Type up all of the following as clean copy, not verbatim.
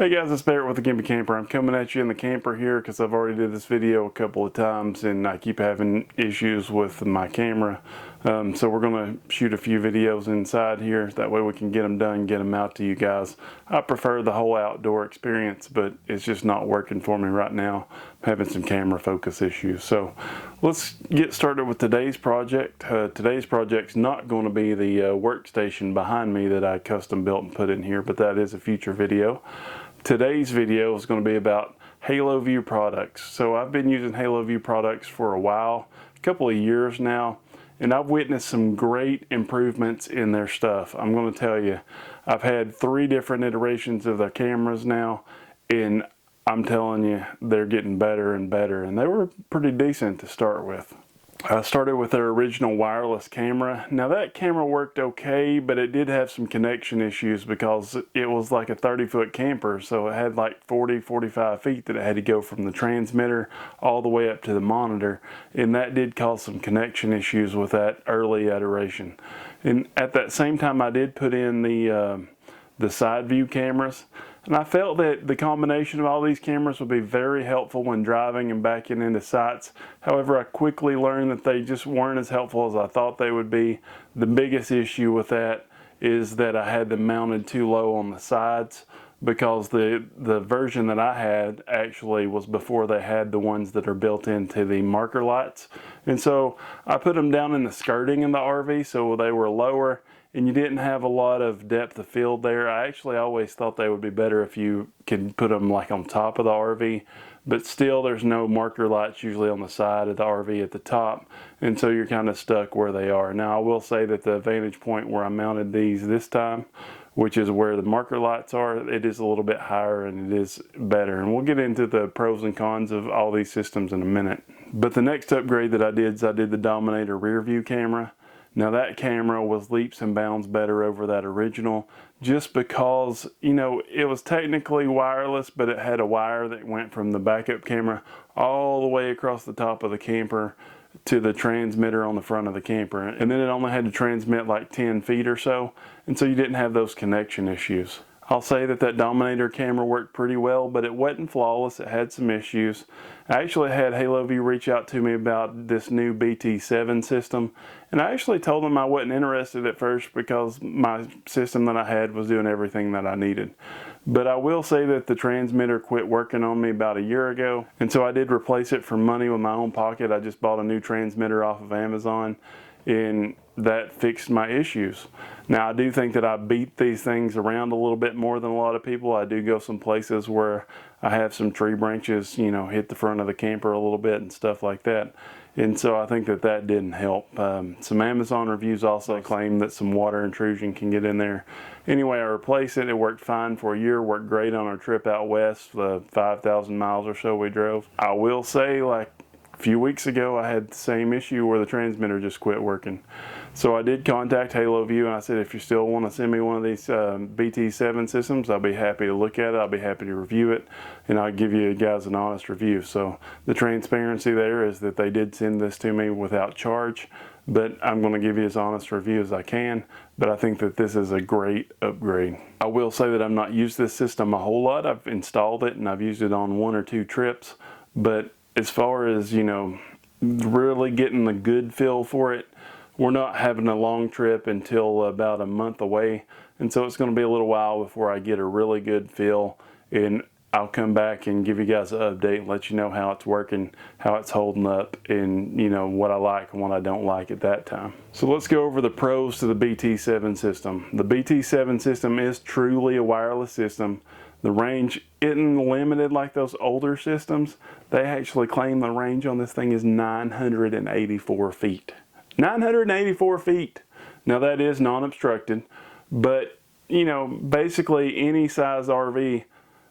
Hey guys, it's Barrett with the Gimpy Camper. I'm coming at you in the camper here because I've already did this video a couple of times and I keep having issues with my camera. So we're going to shoot a few videos inside here. That way we can get them done, get them out to you guys. I prefer the whole outdoor experience, but it's just not working for me right now. I'm having some camera focus issues. So let's get started with today's project. Today's project's not going to be the workstation behind me that I custom built and put in here, but that is a future video. Today's video is going to be about Haloview products. So I've been using Haloview products for a while, a couple of years now, and I've witnessed some great improvements in their stuff. I'm going to tell you, I've had 3 different iterations of their cameras now, and I'm telling you, they're getting better and better, and they were pretty decent to start with. I started with their original wireless camera. Now that camera worked okay, but it did have some connection issues because it was like a 30-foot camper, so it had like 45 feet that it had to go from the transmitter all the way up to the monitor, and that did cause some connection issues with that early iteration. And at that same time I did put in the side view cameras, and I felt that the combination of all these cameras would be very helpful when driving and backing into sites. However, I quickly learned that they just weren't as helpful as I thought they would be. The biggest issue with that is that I had them mounted too low on the sides, because the version that I had actually was before they had the ones that are built into the marker lights. And so I put them down in the skirting in the RV, so they were lower and you didn't have a lot of depth of field there. I actually always thought they would be better if you could put them like on top of the RV, but still there's no marker lights usually on the side of the RV at the top, and so you're kind of stuck where they are. Now I will say that the vantage point where I mounted these this time, which is where the marker lights are, it is a little bit higher and it is better. And we'll get into the pros and cons of all these systems in a minute. But the next upgrade that I did is I did the Dominator rear view camera. Now that camera was leaps and bounds better over that original, just because, you know, it was technically wireless, but it had a wire that went from the backup camera all the way across the top of the camper to the transmitter on the front of the camper. And then it only had to transmit like 10 feet or so, and so you didn't have those connection issues. I'll say that that Dominator camera worked pretty well, but it wasn't flawless. It had some issues. I actually had Haloview reach out to me about this new BT7 system, and I actually told them I wasn't interested at first because my system that I had was doing everything that I needed. But I will say that the transmitter quit working on me about a year ago, and so I did replace it for money with my own pocket. I just bought a new transmitter off of Amazon, and that fixed my issues. Now I do think that I beat these things around a little bit more than a lot of people. I do go some places where I have some tree branches, you know, hit the front of the camper a little bit and stuff like that. And so I think that that didn't help. Some Amazon reviews also claim that some water intrusion can get in there. Anyway, I replaced it. It worked fine for a year, worked great on our trip out west, the 5,000 miles or so we drove. I will say, like a few weeks ago, I had the same issue where the transmitter just quit working. So I did contact Haloview and I said, if you still want to send me one of these BT7 systems, I'll be happy to look at it. I'll be happy to review it, and I'll give you guys an honest review. So the transparency there is that they did send this to me without charge, but I'm going to give you as honest review as I can. But I think that this is a great upgrade. I will say that I've not used this system a whole lot. I've installed it and I've used it on 1 or 2 trips, but as far as, you know, really getting the good feel for it, we're not having a long trip until about a month away, and so it's going to be a little while before I get a really good feel, and I'll come back and give you guys an update and let you know how it's working, how it's holding up, and you know what I like and what I don't like at that time. So let's go over the pros to the BT7 system. The BT7 system is truly a wireless system. The range isn't limited like those older systems. They actually claim the range on this thing is 984 feet. 984 feet. Now that is non-obstructed, but you know, basically any size RV,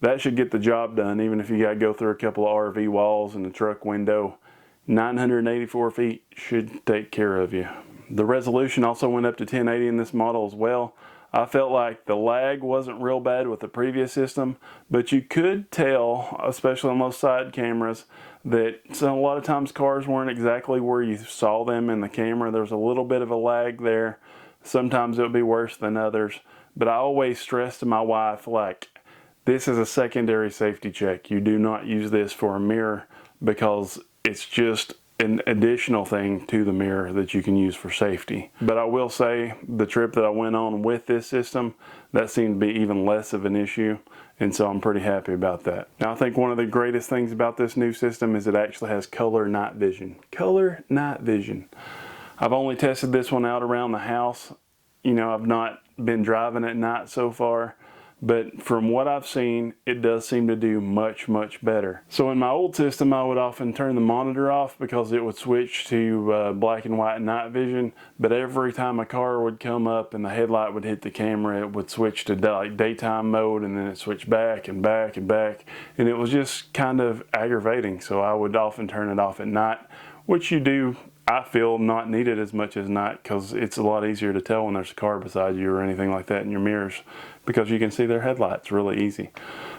that should get the job done, even if you got to go through a couple of RV walls and a truck window. 984 feet should take care of you. The resolution also went up to 1080 in this model as well. I felt like the lag wasn't real bad with the previous system, but you could tell, especially on those side cameras, that a lot of times cars weren't exactly where you saw them in the camera. There was a little bit of a lag there. Sometimes it would be worse than others, but I always stress to my wife, like, This is a secondary safety check. You do not use this for a mirror because it's just an additional thing to the mirror that you can use for safety. But I will say the trip that I went on with this system, that seemed to be even less of an issue, and so I'm pretty happy about that. Now I think one of the greatest things about this new system is it actually has color night vision. Color night vision. I've only tested this one out around the house. You know, I've not been driving at night so far, but from what I've seen, it does seem to do much, much better. So in my old system, I would often turn the monitor off because it would switch to black and white night vision, but every time a car would come up and the headlight would hit the camera, it would switch to like daytime mode, and then it switched back and back and back, and it was just kind of aggravating. So I would often turn it off at night, which you do, I feel, not needed as much as night, because it's a lot easier to tell when there's a car beside you or anything like that in your mirrors, because you can see their headlights really easy.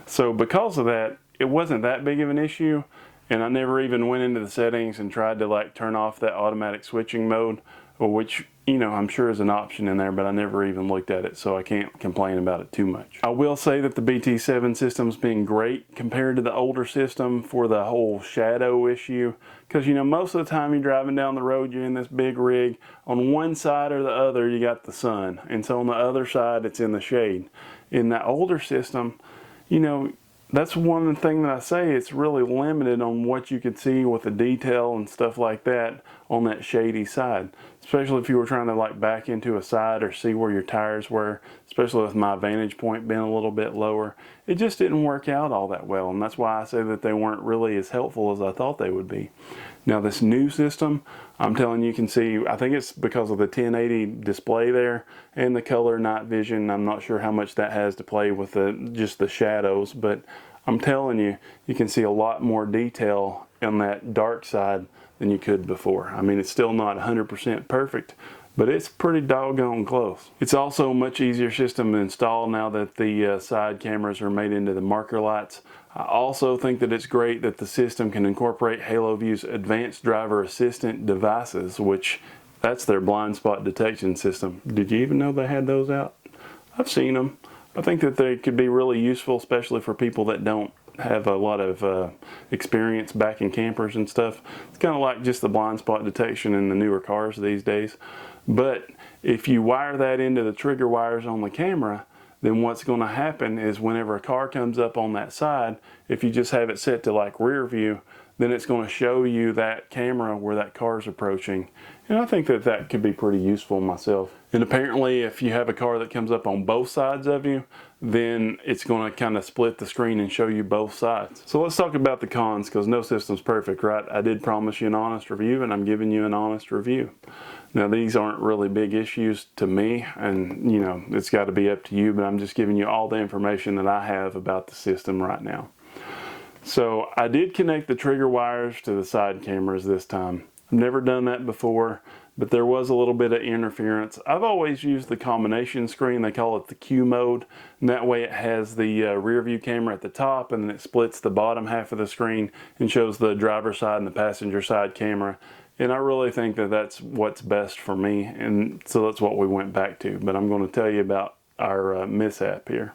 So because of that, it wasn't that big of an issue, and I never even went into the settings and tried to like turn off that automatic switching mode, which, you know, I'm sure is an option in there, but I never even looked at it, so I can't complain about it too much. I will say that the BT7 system's been great compared to the older system for the whole shadow issue, because, you know, most of the time you're driving down the road, you're in this big rig, on one side or the other you got the sun, and so on the other side it's in the shade. In that older system, you know, that's one thing that I say, it's really limited on what you could see with the detail and stuff like that on that shady side. Especially if you were trying to like back into a side or see where your tires were, especially with my vantage point being a little bit lower. It just didn't work out all that well, and that's why I say that they weren't really as helpful as I thought they would be. Now this new system, I'm telling you, can see, I think it's because of the 1080 display there and the color night vision. I'm not sure how much that has to play with just the shadows, but I'm telling you, you can see a lot more detail on that dark side than you could before. I mean, it's still not 100% perfect, but it's pretty doggone close. It's also a much easier system to install now that the side cameras are made into the marker lights. I also think that it's great that the system can incorporate Haloview's advanced driver assistant devices, which that's their blind spot detection system. Did you even know they had those out? I've seen them. I think that they could be really useful, especially for people that don't have a lot of experience backing campers and stuff. It's kind of like just the blind spot detection in the newer cars these days. But if you wire that into the trigger wires on the camera, then what's going to happen is whenever a car comes up on that side, if you just have it set to like rear view, then it's going to show you that camera where that car is approaching. And I think that that could be pretty useful myself. And apparently if you have a car that comes up on both sides of you, then it's going to kind of split the screen and show you both sides. So let's talk about the cons, because no system's perfect, right? I did promise you an honest review, and I'm giving you an honest review. Now these aren't really big issues to me, and you know, it's got to be up to you, but I'm just giving you all the information that I have about the system right now. So I did connect the trigger wires to the side cameras this time. I've never done that before, but there was a little bit of interference. I've always used the combination screen. They call it the Q mode, and that way it has the rear view camera at the top, and then it splits the bottom half of the screen and shows the driver's side and the passenger side camera. And I really think that that's what's best for me, and so that's what we went back to. But I'm going to tell you about our mishap here.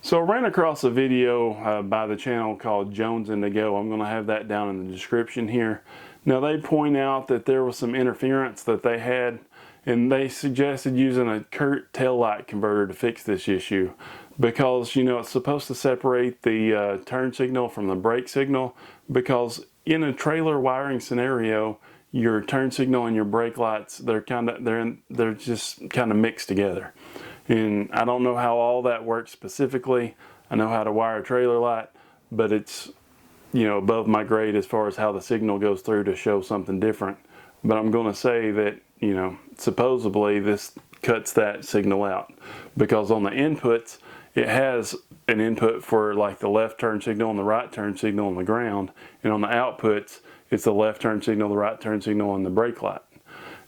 So I ran across a video by the channel called Jones and to Go. I'm going to have that down in the description here. Now they point out that there was some interference that they had, and they suggested using a Curt taillight converter to fix this issue, because, you know, it's supposed to separate the turn signal from the brake signal, because in a trailer wiring scenario, your turn signal and your brake lights, they're just kind of mixed together. And I don't know how all that works specifically. I know how to wire a trailer light, but it's, you know, above my grade as far as how the signal goes through to show something different. But I'm going to say that, you know, supposedly this cuts that signal out, because on the inputs, it has an input for like the left turn signal and the right turn signal on the ground, and on the outputs, it's the left turn signal, the right turn signal, and the brake light.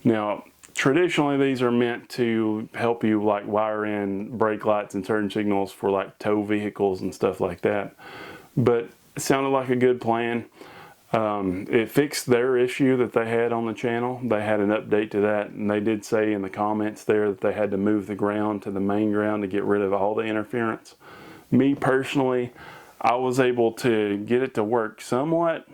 Now, traditionally, these are meant to help you like wire in brake lights and turn signals for like tow vehicles and stuff like that. But it sounded like a good plan. It fixed their issue that they had on the channel. They had an update to that, and they did say in the comments there that they had to move the ground to the main ground to get rid of all the interference. Me personally, I was able to get it to work somewhat,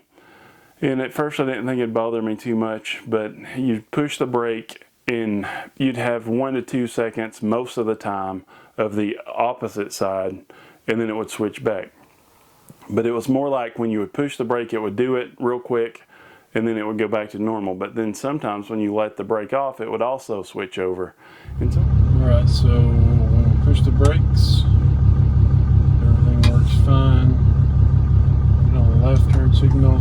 and at first I didn't think it'd bother me too much, but you'd push the brake and you'd have 1 to 2 seconds most of the time of the opposite side, and then it would switch back. But it was more like when you would push the brake, it would do it real quick, and then it would go back to normal. But then sometimes when you let the brake off, it would also switch over. And so, alright, so when we push the brakes, everything works fine. And on the left turn signal,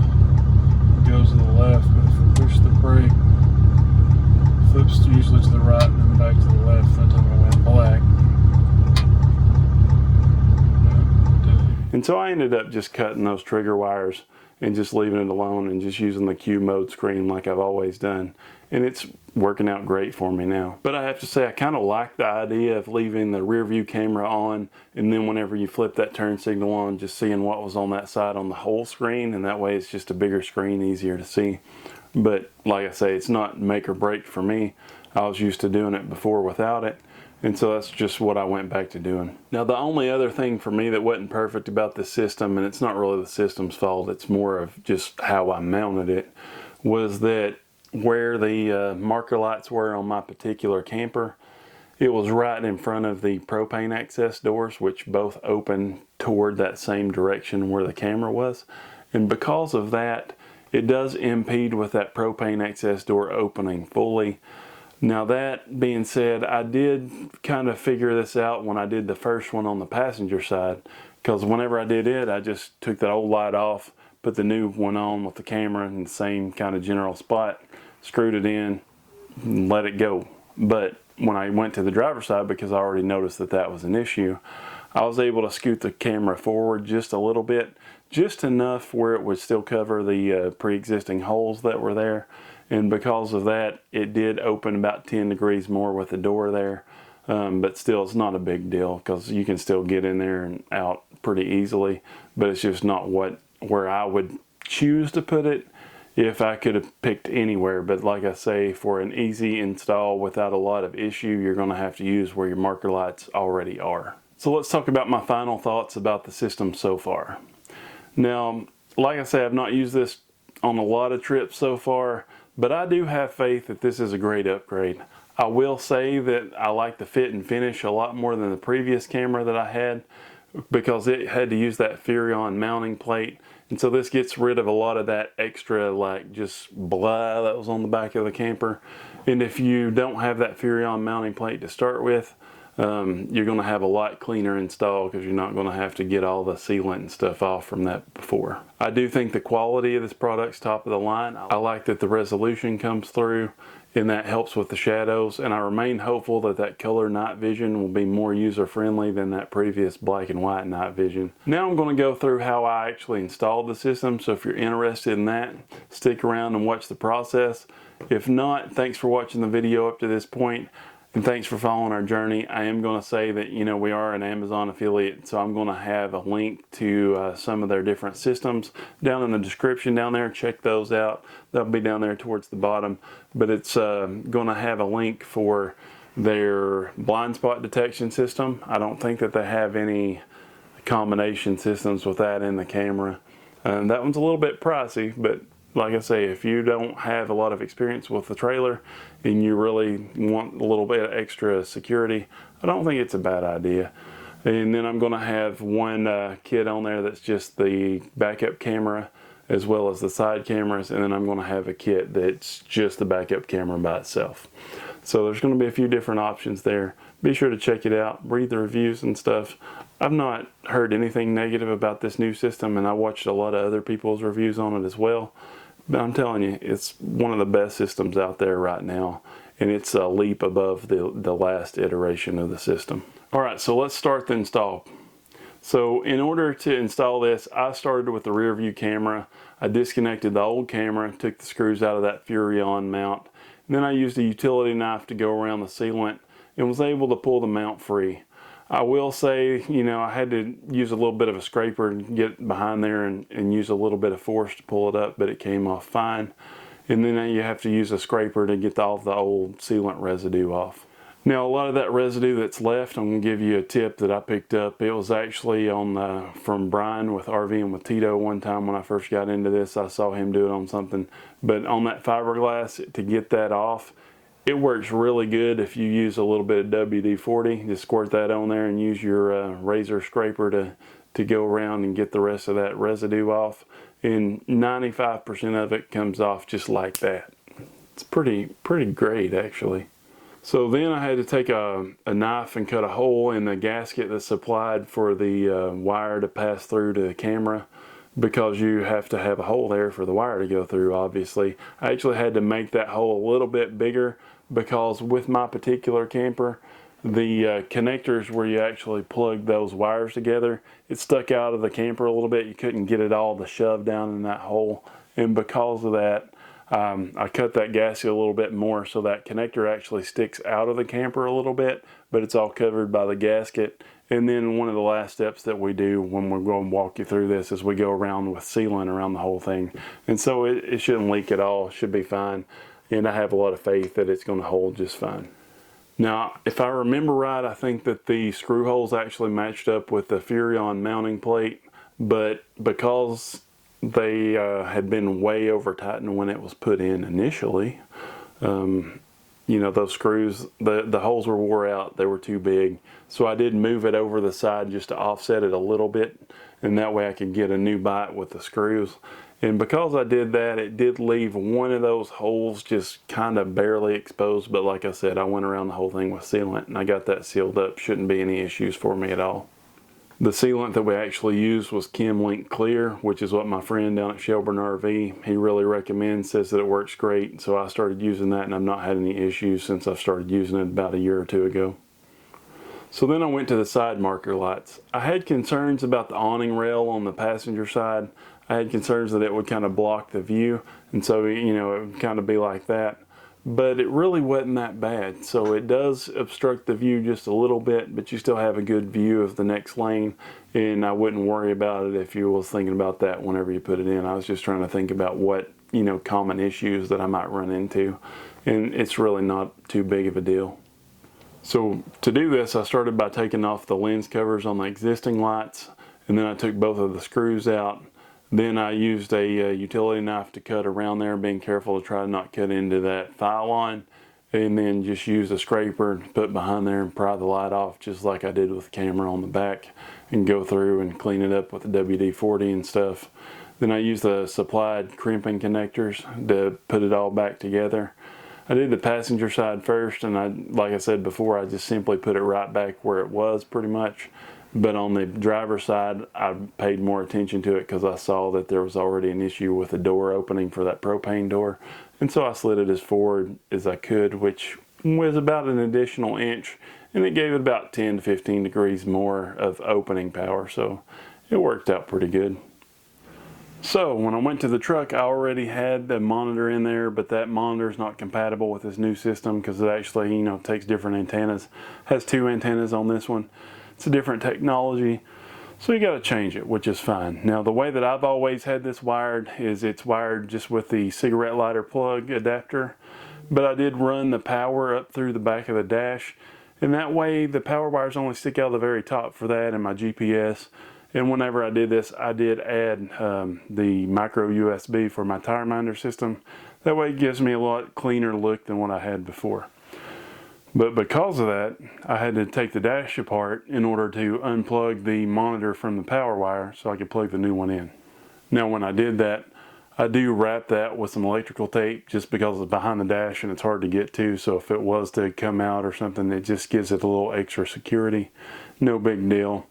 it goes to the left, but if we push the brake, it flips usually to the right and then back to the left. That time it went black. and so I ended up just cutting those trigger wires and just leaving it alone and just using the Q mode screen like I've always done. And it's working out great for me now. But I have to say, I kind of like the idea of leaving the rear view camera on, and then whenever you flip that turn signal on, just seeing what was on that side on the whole screen, and that way it's just a bigger screen, easier to see. But like I say, it's not make or break for me. I was used to doing it before without it, and so that's just what I went back to doing. Now, the only other thing for me that wasn't perfect about this system, and it's not really the system's fault, it's more of just how I mounted it, was that where the marker lights were on my particular camper, it was right in front of the propane access doors, which both open toward that same direction where the camera was. And because of that, it does impede with that propane access door opening fully. Now, that being said, I did kind of figure this out when I did the first one on the passenger side, because whenever I did it, I just took that old light off, put the new one on with the camera in the same kind of general spot, screwed it in, and let it go. But when I went to the driver's side, because I already noticed that that was an issue, I was able to scoot the camera forward just a little bit, just enough where it would still cover the pre-existing holes that were there. And because of that, it did open about 10 degrees more with the door there. But still, it's not a big deal because you can still get in there and out pretty easily. But it's just not where I would choose to put it if I could have picked anywhere. But like I say, for an easy install without a lot of issue, you're going to have to use where your marker lights already are. So let's talk about my final thoughts about the system so far. Now, like I say, I've not used this on a lot of trips so far, but I do have faith that this is a great upgrade. I will say that I like the fit and finish a lot more than the previous camera that I had, because it had to use that Furrion mounting plate. And so this gets rid of a lot of that extra, like, just blah that was on the back of the camper. And if you don't have that Furrion mounting plate to start with, you're going to have a lot cleaner install because you're not going to have to get all the sealant and stuff off from that before. I do think the quality of this product's top of the line. I like that the resolution comes through, and that helps with the shadows, and I remain hopeful that that color night vision will be more user-friendly than that previous black and white night vision. Now I'm going to go through how I actually installed the system, so if you're interested in that, stick around and watch the process. If not, thanks for watching the video up to this point. And thanks for following our journey. I am going to say that, you know, we are an Amazon affiliate, so I'm going to have a link to some of their different systems down in the description down there. Check those out. They'll be down there towards the bottom. But it's going to have a link for their blind spot detection system. I don't think that they have any combination systems with that in the camera. That one's a little bit pricey, but like I say, if you don't have a lot of experience with the trailer and you really want a little bit of extra security, I don't think it's a bad idea. And then I'm going to have one kit on there that's just the backup camera as well as the side cameras, and then I'm going to have a kit that's just the backup camera by itself. So there's going to be a few different options there. Be sure to check it out, read the reviews and stuff. I've not heard anything negative about this new system, and I watched a lot of other people's reviews on it as well. But I'm telling you, it's one of the best systems out there right now, and it's a leap above the last iteration of the system. All right, so let's start the install. So in order to install this, I started with the rear view camera. I disconnected the old camera, took the screws out of that Furrion mount, and then I used a utility knife to go around the sealant and was able to pull the mount free. I will say, you know, I had to use a little bit of a scraper and get behind there and use a little bit of force to pull it up, but it came off fine. And then you have to use a scraper to get all the old sealant residue off. Now, a lot of that residue that's left, I'm going to give you a tip that I picked up. It was actually on from Brian with RVing with Tito one time when I first got into this. I saw him do it on something. But on that fiberglass, to get that off, it works really good if you use a little bit of WD-40. Just squirt that on there and use your razor scraper to go around and get the rest of that residue off. And 95% of it comes off just like that. It's pretty great, actually. So then I had to take a knife and cut a hole in the gasket that's supplied for the wire to pass through to the camera, because you have to have a hole there for the wire to go through, obviously. I actually had to make that hole a little bit bigger because with my particular camper, the connectors where you actually plug those wires together, it stuck out of the camper a little bit. You couldn't get it all to shove down in that hole. And because of that, I cut that gasket a little bit more so that connector actually sticks out of the camper a little bit, but it's all covered by the gasket. And then one of the last steps that we do when we're going to walk you through this is we go around with sealant around the whole thing. And so it shouldn't leak at all, it should be fine. And I have a lot of faith that it's going to hold just fine. Now, if I remember right, I think that the screw holes actually matched up with the Furrion mounting plate, but because they had been way over tightened when it was put in initially. You know, those screws, the holes were wore out, they were too big. So I did move it over the side just to offset it a little bit, and that way I could get a new bite with the screws. And because I did that, it did leave one of those holes just kind of barely exposed, but like I said, I went around the whole thing with sealant and I got that sealed up. Shouldn't be any issues for me at all. The sealant that we actually used was ChemLink Clear, which is what my friend down at Shelburne RV, he really recommends, says that it works great. So I started using that and I've not had any issues since I started using it about a year or two ago. So then I went to the side marker lights. I had concerns about the awning rail on the passenger side. I had concerns that it would kind of block the view, and so, you know, it would kind of be like that. But it really wasn't that bad. So it does obstruct the view just a little bit, but you still have a good view of the next lane, and I wouldn't worry about it if you was thinking about that whenever you put it in. I was just trying to think about what, you know, common issues that I might run into, and it's really not too big of a deal. So to do this, I started by taking off the lens covers on the existing lights, and then I took both of the screws out. Then I used a utility knife to cut around there, being careful to try to not cut into that file line, and then just use a scraper to put behind there and pry the light off just like I did with the camera on the back, and go through and clean it up with the WD-40 and stuff. Then I used the supplied crimping connectors to put it all back together. I did the passenger side first, and like I said before, I just simply put it right back where it was pretty much. But on the driver's side, I paid more attention to it because I saw that there was already an issue with the door opening for that propane door. And so I slid it as forward as I could, which was about an additional inch, and it gave it about 10 to 15 degrees more of opening power. So it worked out pretty good. So when I went to the truck, I already had the monitor in there, but that monitor is not compatible with this new system because it actually, you know, takes different antennas. It has 2 antennas on this one. It's a different technology, so you got to change it, which is fine. Now, the way that I've always had this wired is it's wired just with the cigarette lighter plug adapter, but I did run the power up through the back of the dash, and that way the power wires only stick out of the very top for that and my GPS. And whenever I did this, I did add the micro USB for my tire minder system. That way it gives me a lot cleaner look than what I had before. But because of that, I had to take the dash apart in order to unplug the monitor from the power wire so I could plug the new one in. Now when I did that, I do wrap that with some electrical tape just because it's behind the dash and it's hard to get to, so if it was to come out or something, it just gives it a little extra security. No big deal.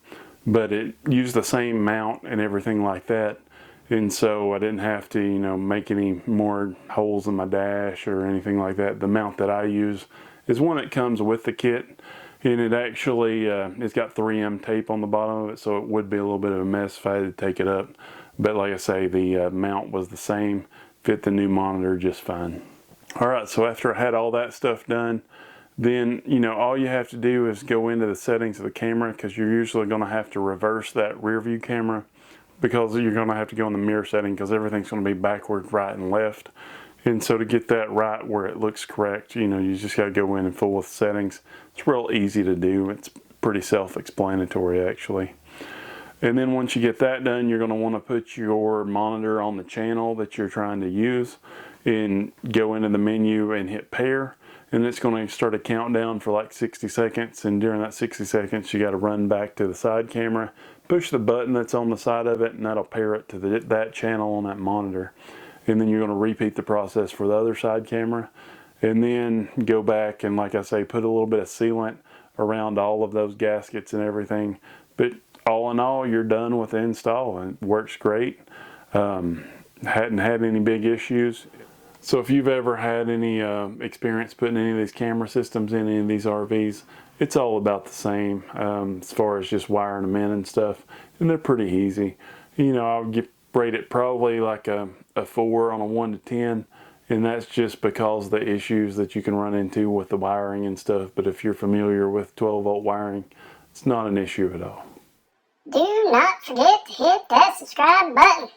But it used the same mount and everything like that, and so I didn't have to, you know, make any more holes in my dash or anything like that. The mount that I use is one that comes with the kit, and it actually it's got 3M tape on the bottom of it, so it would be a little bit of a mess if I had to take it up. But like I say, the mount was the same, fit the new monitor just fine. Alright, so after I had all that stuff done, then, you know, all you have to do is go into the settings of the camera, because you're usually going to have to reverse that rear view camera, because you're going to have to go in the mirror setting because everything's going to be backward, right, and left. And so to get that right where it looks correct, you know, you just got to go in and fool with settings. It's real easy to do. It's pretty self-explanatory actually. And then once you get that done, you're going to want to put your monitor on the channel that you're trying to use and go into the menu and hit pair. And it's going to start a countdown for like 60 seconds. And during that 60 seconds, you got to run back to the side camera, push the button that's on the side of it, and that'll pair it to that channel on that monitor. And then you're going to repeat the process for the other side camera. And then go back and, like I say, put a little bit of sealant around all of those gaskets and everything. But all in all, you're done with the install, and it works great. Hadn't had any big issues. So if you've ever had any experience putting any of these camera systems in any of these RVs, it's all about the same as far as just wiring them in and stuff, and they're pretty easy. You know, I would rate it probably like a 4 on a 1 to 10, and that's just because of the issues that you can run into with the wiring and stuff. But if you're familiar with 12-volt wiring, it's not an issue at all. Do not forget to hit that subscribe button.